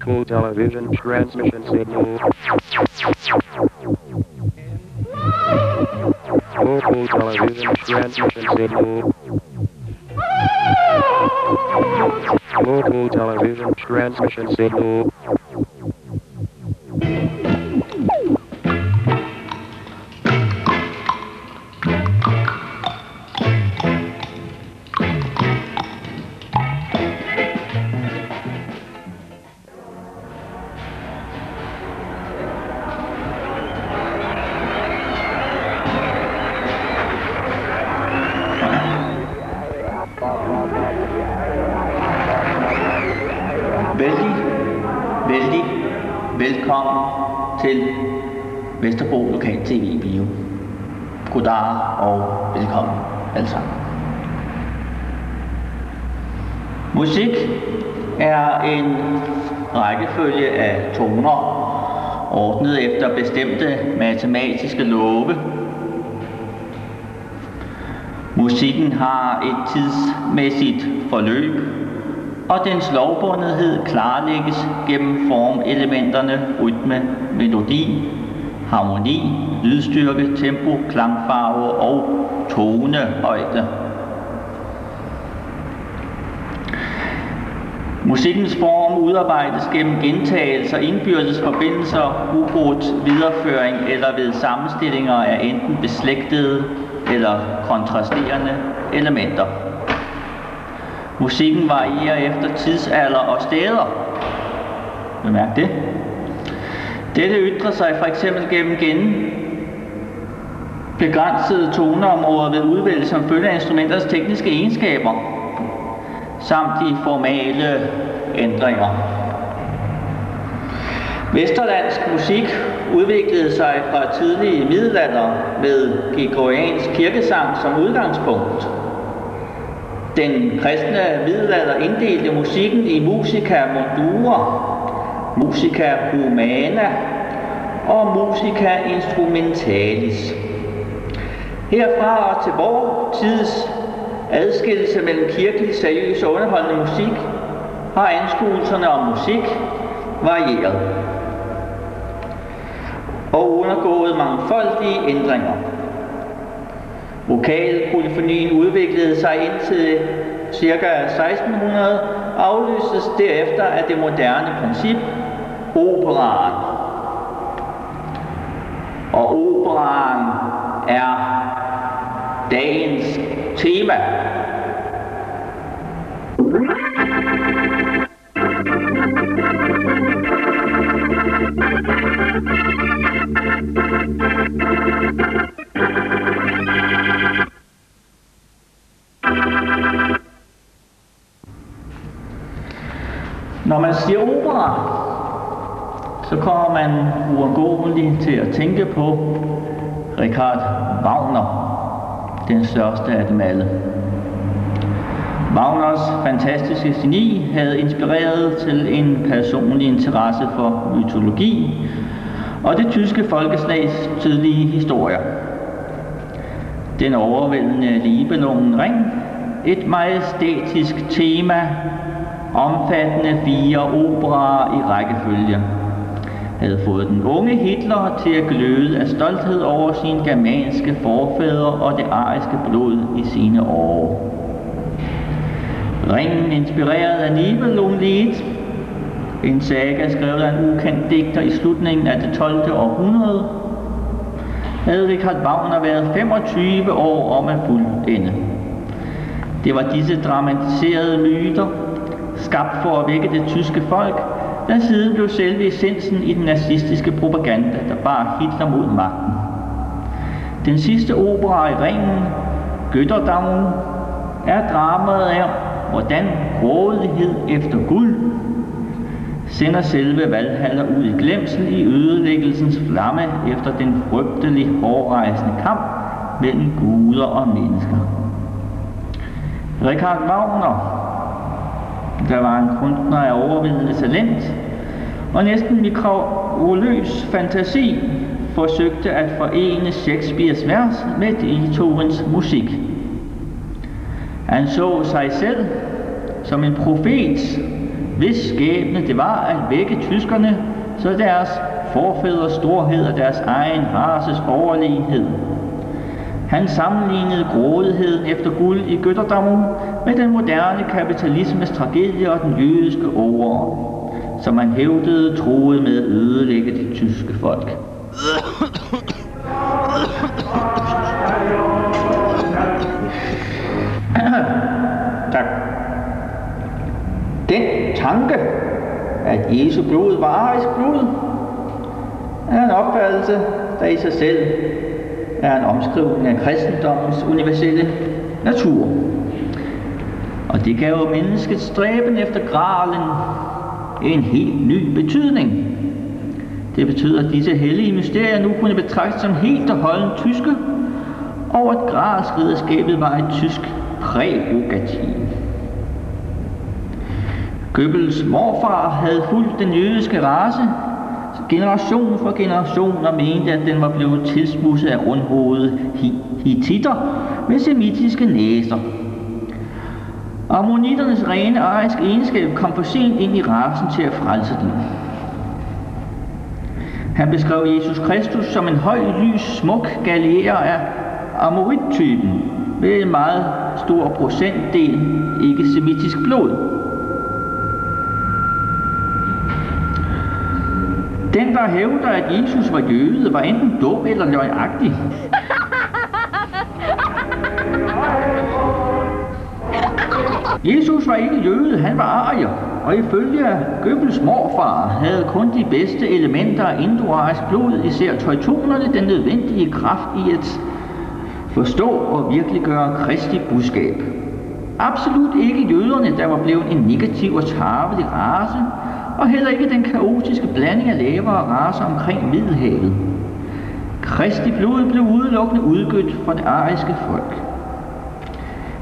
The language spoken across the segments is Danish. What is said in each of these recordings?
Local television transmission signal. Local television transmission signal. Local television transmission signal. Vældig velkommen til Vesterbro Lokal TV Bio. Goddag og velkommen alle sammen. Musik er en rækkefølge af toner, ordnet efter bestemte matematiske love. Musikken har et tidsmæssigt forløb, og dens lovbundethed klarlægges gennem formelementerne rytme, melodi, harmoni, lydstyrke, tempo, klangfarve og tonehøjde. Musikkens form udarbejdes gennem gentagelser, indbyrdes forbindelser, ubrudt videreføring eller ved sammenstillinger af enten beslægtede eller kontrasterende elementer. Musikken varierer efter tidsalder og steder. Bemærk det. Dette ytrer sig for eksempel gennem begrænsede toneområder ved udvælgelse som følge af instrumenters tekniske egenskaber, samt i formale ændringer. Vesterlandsk musik udviklede sig fra tidlig middelalder med gregoriansk kirkesang som udgangspunkt. Den kristne middelalder inddelte musikken i musica mundura, musica humana og musica instrumentalis. Herfra og til vor tids adskillelse mellem kirkelig, seriøs og underholdende musik har anskuelserne om musik varieret og undergået mangfoldige ændringer. Vokalpolyfonien udviklede sig indtil ca. 1600 og afløstes derefter af det moderne princip, operaen. Og operaen er dagens tema. Når man siger opera, så kommer man uundgåeligt til at tænke på Richard Wagner, den største af dem alle. Wagners fantastiske geni havde inspireret til en personlig interesse for mytologi og det tyske folkeslags tidlige historier. Den overvældende Nibelungen-ring, et majestætisk tema, omfattende 4 operaer i rækkefølge, havde fået den unge Hitler til at gløde af stolthed over sine germanske forfædre og det ariske blod i sine år. Ringen inspireret af Nibelungenlied, en saga skrevet af en ukendt digter i slutningen af det 12. århundrede, havde Richard Wagner været 25 år om at fuldende. Det var disse dramatiserede myter, skabt for at vække det tyske folk, der siden blev selve essensen i den nazistiske propaganda, der bar Hitler mod magten. Den sidste opera i ringen, Götterdämmerung, er dramaet af, hvordan grådighed efter guld sender selve Valhalla ud i glemsel i ødelæggelsens flamme efter den frygtelig hårrejsende kamp mellem guder og mennesker. Richard Wagner, der var en kunstner af overvældende talent og næsten mikroløs fantasi, forsøgte at forene Shakespeares vers med Beethovens musik. Han så sig selv som en profet hvis skæbne det var at vække tyskerne, så deres forfædres storhed og deres egen races overlegenhed. Han sammenlignede grådigheden efter guld i Götterdammen med den moderne kapitalismes tragedie og den jødiske overånd, som man hævdede troede med at ødelægge det tyske folk. Tak. Den tanke, at Jesu blod var arisk blod, er en opfattelse, der i sig selv er en omskrivning af kristendommens universelle natur. Og det gav jo menneskets stræben efter gralen en helt ny betydning. Det betyder, at disse hellige mysterier nu kunne betragtes som helt og holdent tyske, og at gralsridderskabet var et tysk prærogativ. Goebbels morfar havde fulgt den jødiske race generation for generation og mente, at den var blevet tilsmudset af rundhovedede hittitter med semitiske næser. Ammonitternes rene ariske egenskab kom for sent ind i racen til at frelse den. Han beskrev Jesus Kristus som en høj, lys, smuk gallier af amorit-typen med en meget stor procentdel ikke-semitisk blod. Den, der hævder, at Jesus var jøde, var enten dum eller løgnagtig. Jesus var ikke jøde, han var arier, og ifølge Goebbels morfar havde kun de bedste elementer af indoarisk blod, især teutonerne, den nødvendige kraft i at forstå og virkeliggøre Kristi budskab. Absolut ikke jøderne, der var blevet en negativ og tarvelig race, og heller ikke den kaotiske blanding af lavere racer omkring Middelhavet. Kristi blod blev udelukkende udgødt fra det ariske folk.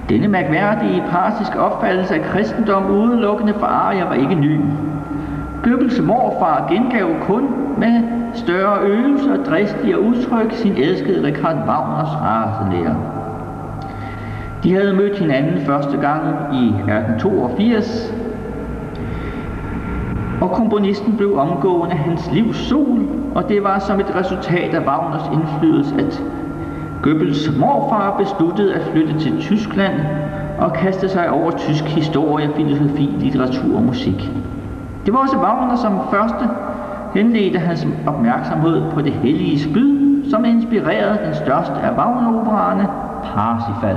Denne mærkværdige partiske opfattelse af kristendom udelukkende for arier var ikke ny. Goebbels morfar gengav kun med større øvelse og dristigere udtryk sin elskede Richard Wagners racelære. De havde mødt hinanden første gang i 1882, og komponisten blev omgående hans livs sol, og det var som et resultat af Wagners indflydelse, at Goebbels morfar besluttede at flytte til Tyskland og kaste sig over tysk historie, filosofi, litteratur og musik. Det var også Wagner, som første henledte hans opmærksomhed på det hellige spyd, som inspirerede den største af Wagner-operaerne, Parsifal.